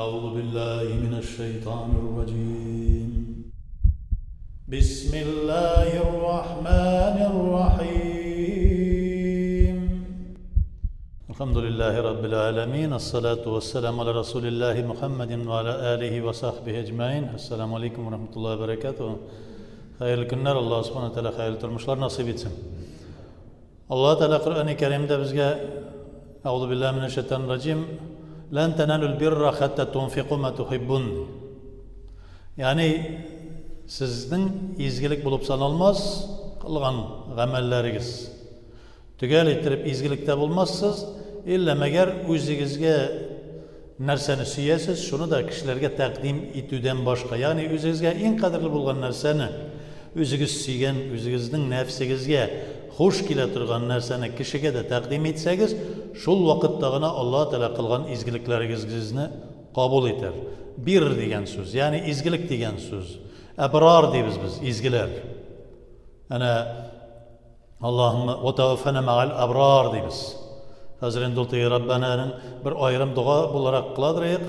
أعوذ بالله من الشيطان الرجيم بسم الله الرحمن الرحيم الحمد لله رب العالمين الصلاة والسلام على رسول الله محمد وعلى آله وصحبه أجمعين السلام عليكم ورحمة الله وبركاته Hayırlı günler Allah subhanahu teala hayırlı turmuşlar nasip etsin. Allah Teala Kur'an-ı Kerim'de bizge Euzu billahi mineşşeytanirracim Len tenalul birra hatta tunfiqu ma tuhibbun. Yani sizden izgilik bulup sanılmaz kılgan gamellerigiz. Tügel ettirip izgilikte bulmazsız illa meger özünüzge narsani suyesiz şunu da kişilerge takdim etüden başka. Yani özünüzge en kadırlı bulgan narsani özünüz suygan, özünüzдің nefsigizge hoş kile turgan narsani kişiге de takdim etseniz şol vakıttagına Allah Teala kılgan izgilikleringizni kabul eder. Bir degen söz, yani izgilik degen söz. Ebrar deybiz biz, izgiler. Ana Allahümme ve tevaffena ma'al ebrar deybiz. Hazretin Dultayı Rabbana'nın bir ayrım dua bularak kıladırıyık.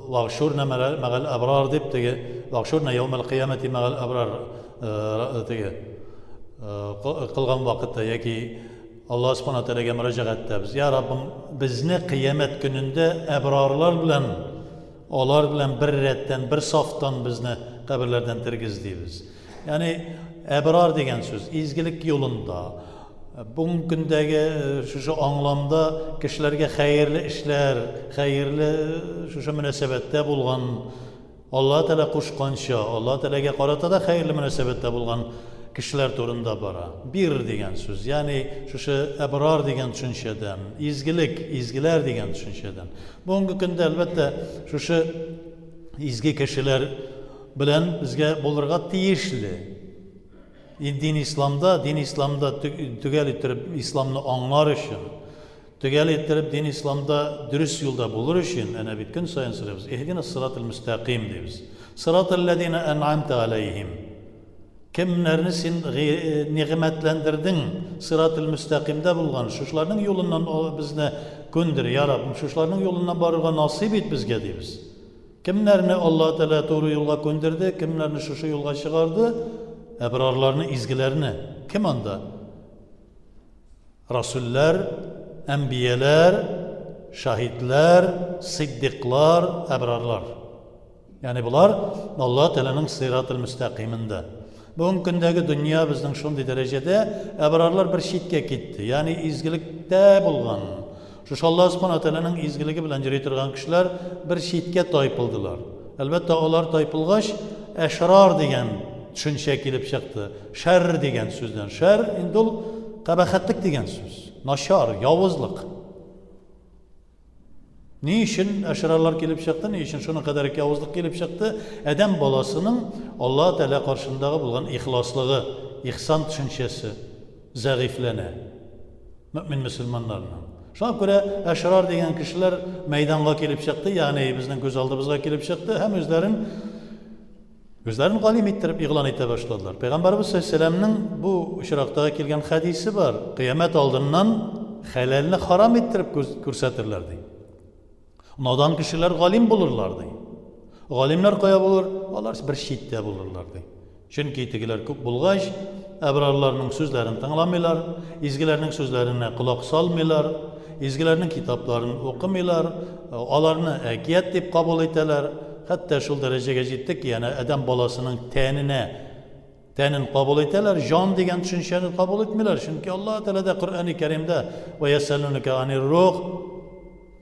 Vağşurna ma'al ebrar deyip tege, vağşurna yevmel kıyameti ma'al ebrar tege. Kılgan vakitte yaki Allah subhanahu teala'ga müracaat etdimiz. Ya Rabbim bizni kıyamet gününde ebrarlar bilen, olar bilen bir retten, bir saftan bizni kabirlerden tirgiz deybiz. Yani ebrar degen söz, izgilik yolunda, bugün gündeki şu anlamda kişilerge hayırlı işler, hayırlı şu münasebette bulgan, Allah Teala kuşkanşa, Allah Teala'ga qarata da hayırlı münasebette bulgan kişiler turunda bara. Bir degen söz. Yani şu ebrar degen düşünceden, izgiler degen düşünceden. Bugünkü günde elbette şu izgi kişiler bilen bizge bulurga tiyişli. Din İslam'da tügel ettirip İslam'ını anlar için, tügel ettirip din İslam'da dürüst yolda bulur için, ene bitkin sayın sırabız. İhdina sırat-ı müstakim deyiz. Sırat-ı lezine en'amte aleyhim. Kimlerini sen nimetlendirdin sırat-ı müstakimde bulgan, şuşlarının yolundan bizne gündür ya Rabbim, şuşlarının yolundan barırga nasip et bizge deyiz. Kimlerini Allah Teala doğru yola gönderdi, kimlerini şu yola çıkardı, ebrarlarını, izgilerini. Kim anda? Rasuller, enbiyeler, şahitler, sıddıklar, ebrarlar. Yani bunlar Allah Teala'nın sırat-ı müstakiminde. Bugün gündeki dünya bizden şunday derecede ebrarlar bir şitke gitti. Yani izgilikte bulgan. Şu Allah subhanahu teala'nın izgiligi bilen jireytirgan kişiler bir şitke taypıldılar. Elbette olar taypılgaç eşrar degen düşünce kelip çıktı. Şer degen sözden. Şer indul kabahatlik degen söz. Naşar, yavuzluk. Niçin eşrarlar kelip çıktı? Niçin şuna kadar yavuzluk kelip çıktı? Adam balasının Allah Teala karşısında bulgan ihlaslığı, ihsan düşüncesi zayıflene. Mümin Müslümanlarına. Şuna göre eşrar degen kişiler meydana kelip çıktı. Yani bizden göz aldığımızda kelip çıktı. Hem özlerini galim ettirip ilan ete başladılar. Peygamberimiz sallallahu aleyhi ve sellem'nin bu şirakta kelgen hadisi var. Kıyamet aldığından helalini haram ettirip görsetirlerdi. Nadan kişiler galim bulurlardı. Galimler kaya bulur, onlar bir şitte bulurlardı. Çünkü tegiler köp bulgaç, ebrarlarının sözlerini tanılamıyorlar, izgilerinin sözlerine kulak salmıyorlar, izgilerinin kitaplarını okumuyorlar, onlarını ekiyet deyip kabul ederler. Hatta şu dereceye gittik ki yani adam balasının tenin kabul ederler, can degen düşünceni kabul etmiyorlar. Çünkü Allah Teala da Kur'an-ı Kerim'de ve yesellunuke anir ruh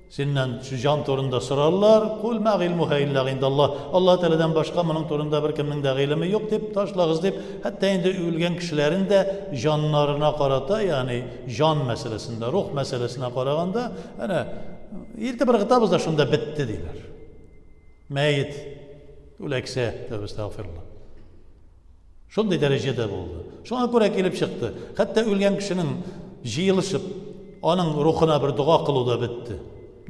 senden şu can torunda sorarlar. Kul ma ilmuha illa indallah. Allah Teala'dan başka bunun torunda bir kiminin de ilmi yok deyip taşlağız deyip hatta indi ölgen kişilerin de canlarına karata yani can meselesinde, ruh meselesine karaganda yani ilk bir kitabımızda şunda bitti diyorlar. Meyit ölekse tövbe estağfirullah. Şunday derecede buldu. Şuna göre gelip çıktı. Hatta ölgen kişinin jiyilişip onun ruhuna bir dua kılı da bitti.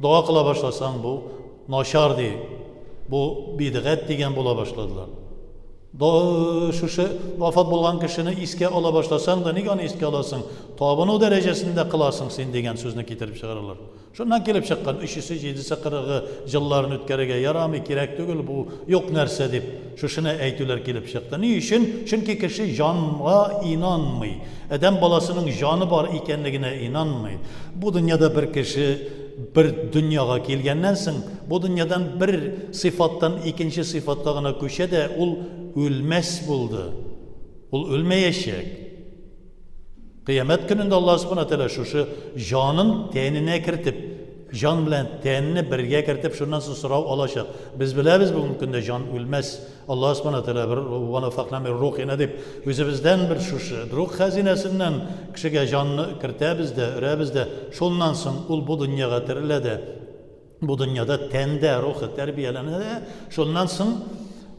Dua kıla başlasan bu naşar değil. Bu bid'at degen bula başladılar. Şuşu vafat bulgan kişini iske ala başlasan da nigani iske alasın? Tabını derecesinde kılasın sen degen sözünü getirip çıkarırlar. Şundan kelip çıkan 3'sü 7'si 40'ı yılların ötkərige yaramı kerek tügül bu yok nerse dip şuşuna eytüler kelip çıktı. Ni için? Çünkü kişi canğa inanmay. Eden balasının canı var ikenligine inanmay. Bu dünyada bir kişi bir dünyaya kelgennensin. Bu dünyadan bir sıfattan ikinci sıfatlarına köşe de ol ölmez buldu. Ol ölmeyecek. Kıyamet gününde Allah subhanahu teala şu canın tenine kiritip, can bilen tenini birge kiritip şundan sonra sorav alacak. Biz biliriz bugün günde can ölmez. Allah subhanahu teala bir ve nefakna min ruhina dip özümüzden bir şu ruh hazinesinden kişiye canını kirite bizde, şundan sonra ol bu dünyaya tirilede. Bu dünyada tende ruhu terbiyelenede. Şundan sonra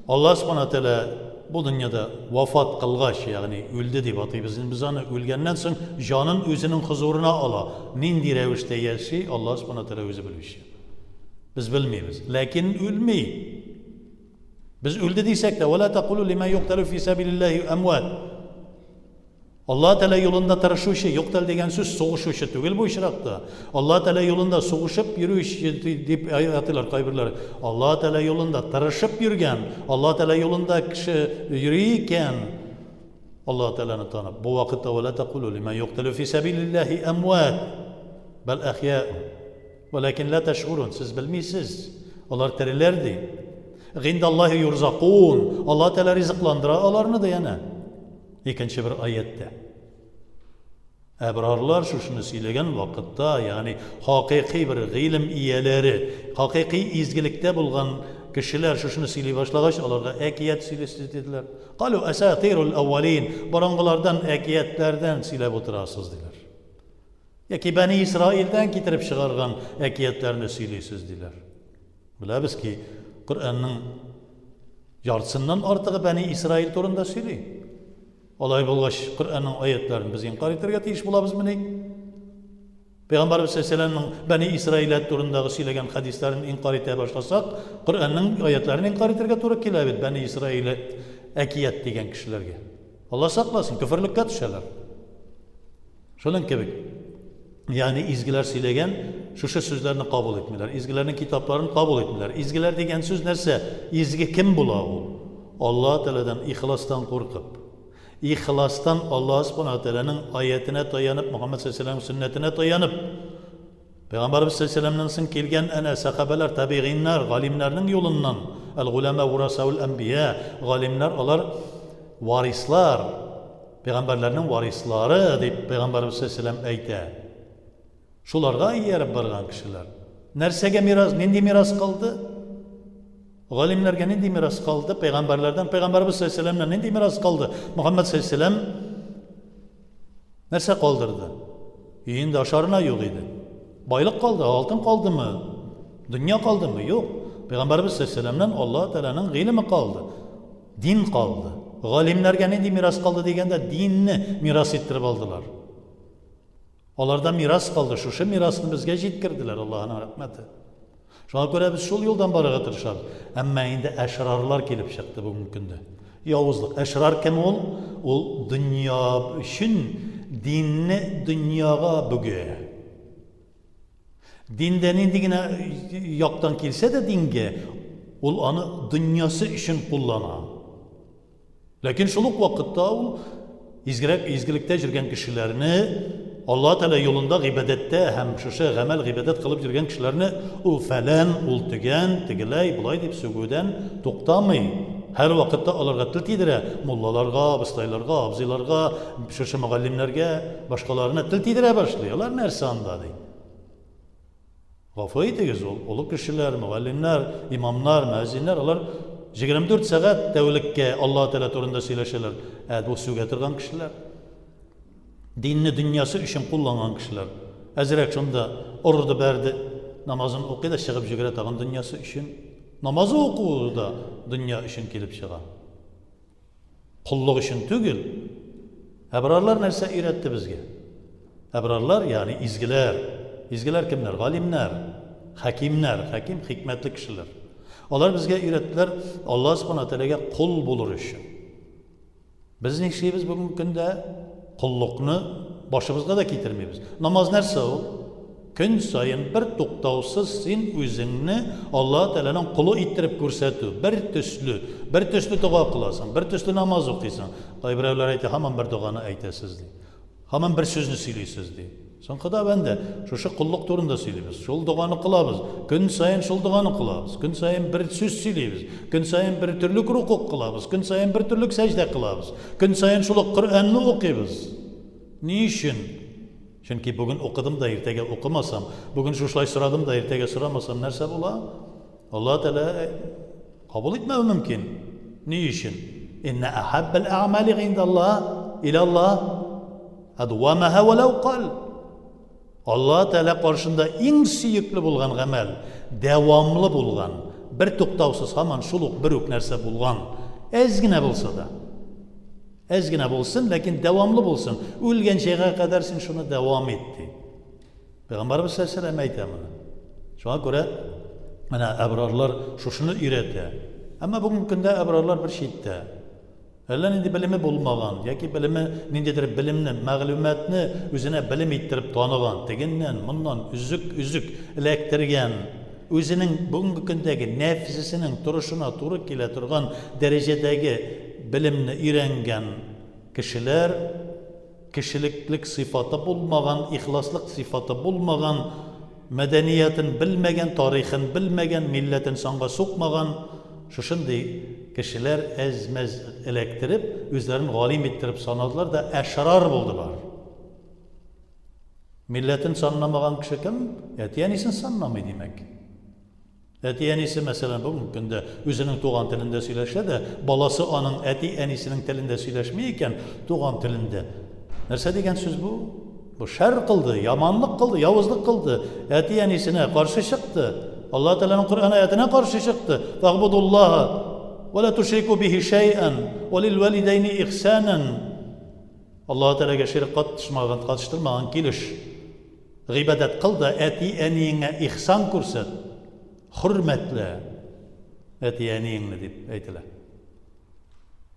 Allah subhanahu teala bu dünyada vafat kılgaç yani öldü deyip atıyor. Biz onu ölgenden sonra canın özünün huzuruna ala. Nindi revişte yerşi Allah subhanahu teala özü bilmiş. Biz bilmeyiz. Lakin ölmeyi. Biz öldü diysek de وَلَا تَقُولُوا لِمَنْ يُقْتَلُ فِي سَبِيلِ اللّٰهِ اَمْوَاتٍ Allah Teala yolunda tırışışı, yoktal degen söz soğuşuşu tügül bu işrakta. Allah Teala yolunda soğuşup yürüyüş deyip ayatlar kaybırlar. Allah Teala yolunda tırışıp yürgen, Allah Teala yolunda kişi yürüyken Allah Teala'nı tanıp bu vakitte وَلَا تَقُولُوا لِمَنْ يُقْتَلُ فِي سَبِيلِ اللّٰهِ اَمْوَاتٍ بَلْ اَحْيَاءٌ وَلَكِنْ لَا تَشْعُرُونَ Siz bilmeysiz. Onlar terilerdi. غِنْدَ اللّٰهِ يُرْزَقُونَ Allah Teala rızıklandıra alarını da yana. İkinci bir ayette. Ebrarlar şunu söylegen vakitte yani hakiki bir ilim iyeleri, hakiki izgilikte bulgan kişiler şunu söyley başlagaç onlara ekiyet söylesiz dediler. Qalu asatirul evvelin. Barangılardan ekiyetlerden söylep oturasız dediler. Ya ki Bani İsrail'den getirip çıkargan ekiyetlerini söyleysiz dediler. Biliriz ki Kur'an'ın yarısından artığı Bani İsrail torunda söyley. Olay bulgaç Kur'an'ın ayetlerini biz inkar ettirge teyiş bulabız mı ne? Peygamberimiz Aleyhisselam'ın Bani İsrail turundagı söylegen hadislerini inkar etmeye başlasak, Kur'an'ın ayetlerini inkar ettirge to'g'ri keladi Bani İsrail ekiyet degen kişilerge. Allah saklasın, küfürlükке düşerler. Şunun gibi. Yani izgiler söylegen şu sözlerini kabul etmiyorlar. İzgilerin kitaplarını kabul etmiyorlar. İzgiler degen söz nerse, izgi kim bula o? Allah Teala'dan ihlastan korkup, İhlastan Allah subhanahu teala'nın ayetine dayanıp, Muhammed sallallahu aleyhi ve sellem sünnetine dayanıp, Peygamberimiz sallallahu aleyhi ve sellem'den kelgen ene sahabeler, tabi'inler, galimlerinin yolundan, el-guleme vurasaul enbiya, galimler olar varislar, peygamberlerinin varisları deyip Peygamberimiz sallallahu aleyhi ve sellem eyte. Şularga yerip bargan kişiler. Nersege miras, nindi miras kaldı? Galimlerge nindi miras kaldı? Peygamberlerden, Peygamberimiz sallallahu aleyhi ve sellem'den nindi miras kaldı? Muhammed sallallahu aleyhi ve sellem nerse kaldırdı? Yiyinde aşarına yok idi. Baylık kaldı, altın kaldı mı? Dünya kaldı mı? Yok. Peygamberimiz sallallahu aleyhi ve sellem'den Allah Teala'nın ilmi kaldı. Din kaldı. Galimlerge nindi miras kaldı degende dinni miras ettirip aldılar. Onlarda miras kaldı. Şu mirasını bizge yetkirdiler Allah'ın rahmeti. Şuna göre biz şol yoldan baraga tırışar. Ama indi eşrarlar kelip çıktı bugün günde. Yavuzluk. Eşrar kim ol? Ol dünya için dinni dünyaga büge. Dinden indigine yaktan kilse de dinge ol anı dünyası için kullana. Lakin şoluk vakitte ol izgilikte jirgen kişilerini Allah Teala yolunda ibadette hem şuşa gamel ibadet kılıp jirgen kişilerini o falan ol tügen tigilay bulay dip sögüden to'xtamay her vakitte alarga til tidire mullalarga, bistaylarga, abzilarga, şuşa muallimlerge başkalarına til tidire başlıyorlar nerse anda deyim. Gafayı tegiz olup kişiler, muallimler, imamlar, müezzinler onlar 24 saat tevlikke Allah Teala torunda söyleşirler. Bu su getirgen kişiler. Dinni dünyası için kullanan kişiler. Ezrek şunda orada berdi namazını okuyda çıkıp jigire tağın dünyası için. Namazı okudu da dünya için kelip çığa. Kulluk için tügül. Ebrarlar nerse öğretti bizge. Ebrarlar yani izgiler. İzgiler kimler? Galimler, hakimler, hakim hikmetli kişiler. Алар безгә өйрәттеләр Аллаһ Subhanahu Тәгаләгә кул булыр өчен. Без нишлибез бүгенге көндә? Куллыкны башыбызга да китермибез. Намаз нәрсә ул? Көн сайын бер туктаусыз син үзеңне Аллаһ Тәгаләнең кулы иттереп күрсәтү. Бер төсле дуа кыласың, бер төсле намаз укыйсың. Кайберәүләр әйтә, һаман бер дуганы әйтәсез ди. Һаман бер сүзне сөйлисез ди. Соңгыда бәндә шушы куллык турында сөйлибез. Шул дуганы кылабыз. Көн сайын шул дуганы кылабыз. Көн сайын бер сүз сөйлибез. Көн сайын бер төрлек рукук кылабыз. Көн сайын бер төрлек сәҗдә кылабыз. Көн сайын шул Коръәнне укыйбыз. Ни өчен? Чөнки бүген укыдым да иртәгә укымасам, бүген шулай сорадым да иртәгә сорамасам, нәрсә була? Аллаһ Тәгалә кабул итмәү мөмкин. Ни өчен? Инна ахаббал аъмали индаллаһ илаллаһ адвамаха валау қал. Аллаһ Тәгалә каршында иң сөекле булган гамәл, дәвамлы булган, бер туктаусыз һаман шул ук бер үк нәрсә булган. Әз генә булса да. Әз генә булсын, ләкин дәвамлы булсын. Үлгән чакка кадәр син шуны дәвам итти. Пәйгамбәрбез сәлләмә әйтә моны. Шуңа күрә менә әбрарлар шушыны өйрәтә. Әмма бүгенге көндә әбрарлар бер читтә. Әллә нинди белеме булмаган, яки белеме ниндидер белемне, мәгълүматны үзенә белем иттереп таныган, тегеннән, моннан үзүк эләктергән, үзенең бүгенге көндәге нәфсисенең турышына туры килә торган дәрәҗәдәге белемне өйрәнгән кешеләр, кешелеклек сыйфаты булмаган, ихласлык сыйфаты булмаган, мәдәниятен белмәгән, тарихын белмәгән, милләтен санга сукмаган шушындый кешеләр әзмәз эләктереп, үзләрен галим иттереп санадылар да әшрар булдылар. Милләтен санамаган кеше кем? Әтиәнисен санамый димәк. Әти-әнисе мәсәлән бүгенге көндә үзенең туган телендә сөйләшә дә, баласы аның әти-әнисенең телендә сөйләшмәй икән, туган телендә. Нәрсә дигән сүз бу? Бу шәр кылды, яманлык кылды, явызлык кылды. Әти-әнисенә каршы чыкты. Аллаһ Тәгаләнең Коръән аятына каршы чыкты. Фагбудуллаһа ва ла тушрику биһи шәйъан ва лил валидайни ихсанан. Аллаһ Тәгаләгә ширк катыштырмаган килеш. Гыйбадат кылды, әти-әниеңә ихсан күрсәт. Хөрмәтле әти-әниеңне дип әйтелә.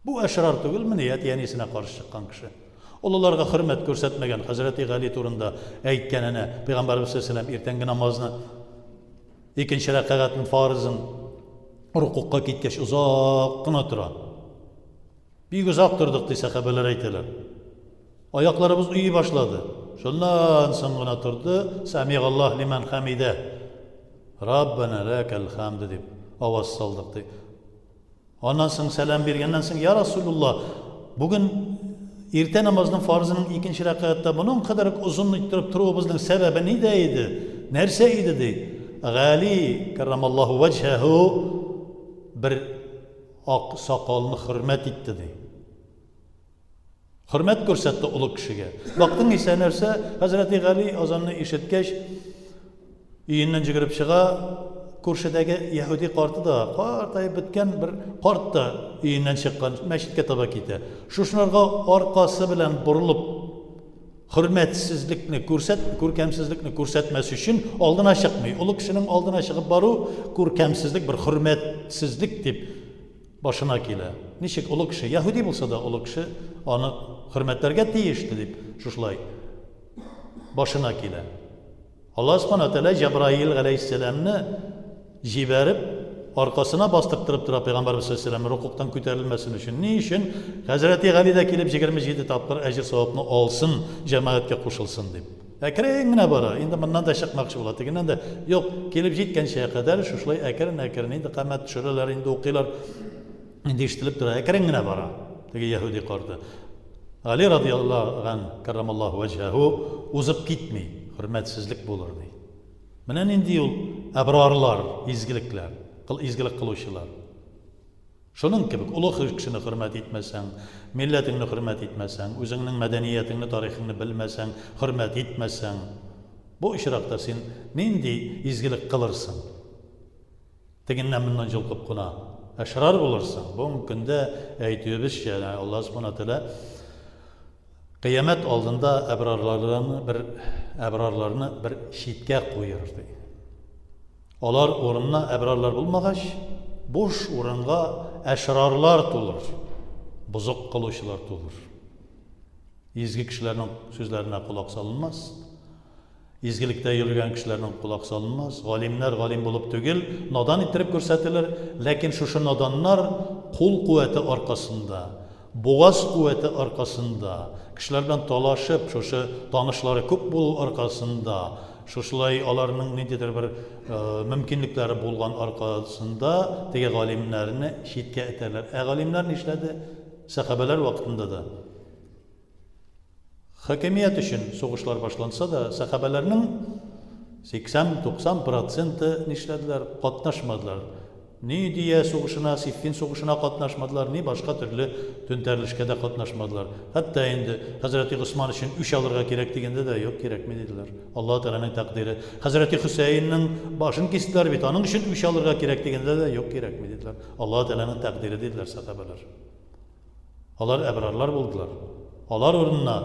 Бу әшрар түгелме, әти-әнисенә каршы чыккан кеше. Олыларга хөрмәт күрсәтмәгән Хәзрәти Гали турында әйткәненә Пәйгамбәрбез сәлләм иртәнге намазны икенче рәкъәтнең фарызын рукукка киткәч узак кына тора. Бик узак тордык ди сахабалар әйтәләр. Аякларыбыз уйый башлады. Шуннан соң гына торды. Самигаллаһ лиман хамида. Раббана лакал хамд дип аваз салдык ди. Аннан соң сәлам бергәннән соң я Расулуллаһ, бүген иртә намазның фарызының икенче рәкъәттә моның кадәр узын иттереп торуыбызның сәбәбе нидә иде? Нәрсә иде ди? Гали каррамаллаһу ваҗһаху бер ак сакалны хөрмәт итте ди. Хөрмәт күрсәтте улы кешегә. Вакытың исә нәрсә? Хәзрәти Гали азанны ишеткәч өйеннән җигереп чыга, күршедәге яһуди карты да, картайып беткән бер карт та өйеннән чыккан, мәчеткә таба китә. Шушыларга аркасы белән бурылып, хөрмәтсезлекне күркәмсезлекне күрсәтмәс өчен алдына чыкмый. Улы кешенең алдына чыгып бару күркәмсезлек, бер хөрмәтсезлек дип башына килә. Ничек улы кеше, яһуди булса да улы кеше аны хөрмәтләргә тиешле дип шушылай башына килә. Аллаһ Subhanahu Тәгалә Җабраил галәйһиссәламны җибәреп, аркасына бастырып тора Пәйгамбәрбез сәлләмә рукуктан күтәрелмәсен өчен. Ни өчен? Хәзрәти Гали дә килеп 27 тапкыр әҗр савапны алсын, җәмәгатькә кушылсын дип. Әкрен генә бара. Инде моннан да чыкмакчы була. Тегеннән дә юк, килеп җиткәнчә кадәр шушылай әкрен инде кыямәт төшерәләр, инде укыйлар. Инде ишетелеп тора, әкрен генә бара. Теге яһуди карты. Али радиллаһу ан каррамаллаһу ваҗһаху узып китми. Hürmetsizlik bulur deydi. Менә нинди ул әбрарлар, изгилекләр, изгилек кылучылар. Шуның кебек улы кешене хөрмәт итмәсәң, милләтеңне хөрмәт итмәсәң, үзеңнең мәдәниятеңне, тарихыңны белмәсәң, хөрмәт итмәсәң, бу ишракта син нинди изгилек кылырсың? Тегеннән моннан җылкып кына әшрар булырсың. Бу көндә әйтүебезчә, Аллаһ Субханаһу Тәгалә Кыямәт алдында әбрарларны бер читкә куйыр ди. Алар урынына әбрарлар булмагач, boş урынга әшрарлар тулыр, бозык кылучылар тулыр. Изге кешеләрнең сүзләренә кулак салынмас. Изгелектә йөргән кешеләрнең кулак салынмас. Галимнәр галим булып түгел, надан иттереп күрсәтелер, ләкин шушы наданнар кул куәте аркасында, бугаз куәте аркасында, кешеләр белән талашып, шушы танышлары күп булу аркасында, шушылай аларның ниндидер бер мөмкинлекләре булган аркасында теге галимнәрне читкә этәләр. Галимнәр нишләде? Сахабалар вакытында да хакимият өчен сугышлар башланса да, сахабаларның 80-90% нишләделәр? Катнашмадылар. Ни дия сугышына, Сиффин сугышына катнашмадылар, ни башка төрле төntәрлешкә дә катнашмадылар. Хәтта инде Хәзрәти Госман өчен үч алырга кирәк дигәндә дә юк, кирәкми диделәр. Аллаһ Тәгаләнең тәкъдире. Хәзрәти Хусейнның башын кистеләр бит, аның өчен үч алырга кирәк дигәндә дә юк, кирәкми диделәр. Аллаһ Тәгаләнең тәкъдире диделәр сахабалар. Алар әбрарлар булдылар. Алар урынына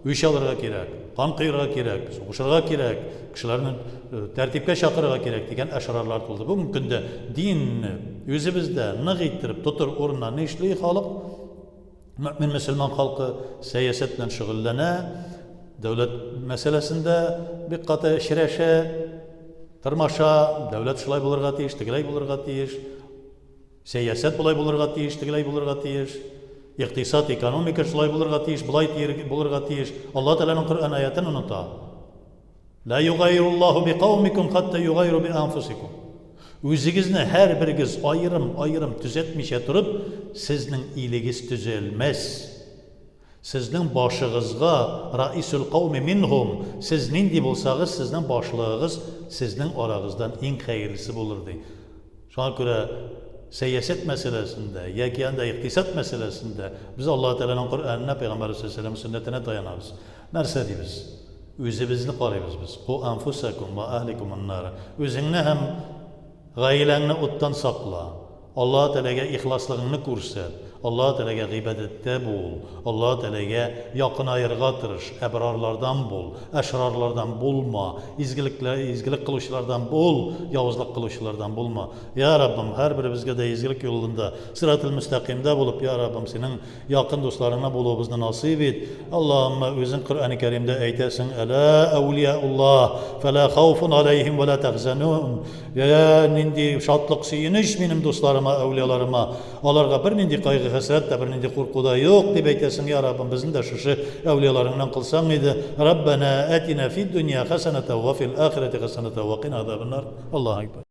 үч алырга кирәк, кан кыйырга кирәк, сугышырга кирәк, кешеләрне тәртипкә чакырырга кирәк дигән әшрарлар булды. Бүгенге көндә динне үзебездә нык иттереп тотыр урынына ни эшли халык? Мөмин мөселман халкы сәясәт белән шөгыльләнә, дәүләт мәсьәләсендә бик каты эшрәшә, тырмаша, дәүләт шулай булырга тиеш, тегеләй булырга тиеш, сәясәт булай булырга тиеш, тегеләй булырга тиеш. Иктисад, экономика шулай булырга тиеш, булай булырга тиеш. Аллаһ Тәгаләнең Коръән аятын оныта. Ла югайруллаху биқаумикум хатта югайру би анфусикум. Үзегезне һәр берегез айырым төзәтмичә турып, сезнең илегез төзәлмәс. Сезнең башыгызга раисул кауми минхум, сез нинди булсагыз, сезнең башлыгыгыз сезнең арагыздан иң хәерлесе булыр ди. Шуңа күрә сәясәт мәсьәләсендә, яки анда иктисад мәсьәләсендә без Аллаһ Тәгаләнең Коръәненә, Пәйгамбәр саллаллаһу алейһи сөннәтенә таянабыз. Нәрсә дибез? Үзебезне карыйбыз без. Ку анфусакум ва ахликум ан-нар. Үзеңне һәм гаиләңне уттан сакла. Аллаһ Тәгаләгә ихласлыгыңны күрсәт. Аллаһ Тәгаләгә гыйбадәттә бул. Аллаһ Тәгаләгә якын аерга тырыш. Әбрарлардан бул, әшрарлардан булма. Изгелек кылучылардан бул, явызлык кылучылардан булма. Я Раббым, һәр беребезгә дә изгелек юлында, сиратул мустақимда булып, я Раббым, синең якын дусларыңа булуыбызны насыйп ит. Аллаһумма, үзең Коръәни Кәримдә әйтәсең: "Әла әулияуллаһ, фәла хауфун алейһим ва ла тахзанун." Я нинди шатлык, сөенеч минем дусларыма, әулияларыма, аларга бер нинди кайгы, хәсрәт тә, бер нинди курку да юк дип әйтәсең, я Раббым, безне дә шушы әулияларыңнан кылсаң иде. Раббана атина фид дөнья хәсәнәтә ва фил ахирати хәсәнәтә ва кина азабан нар. Аллаһу акбар.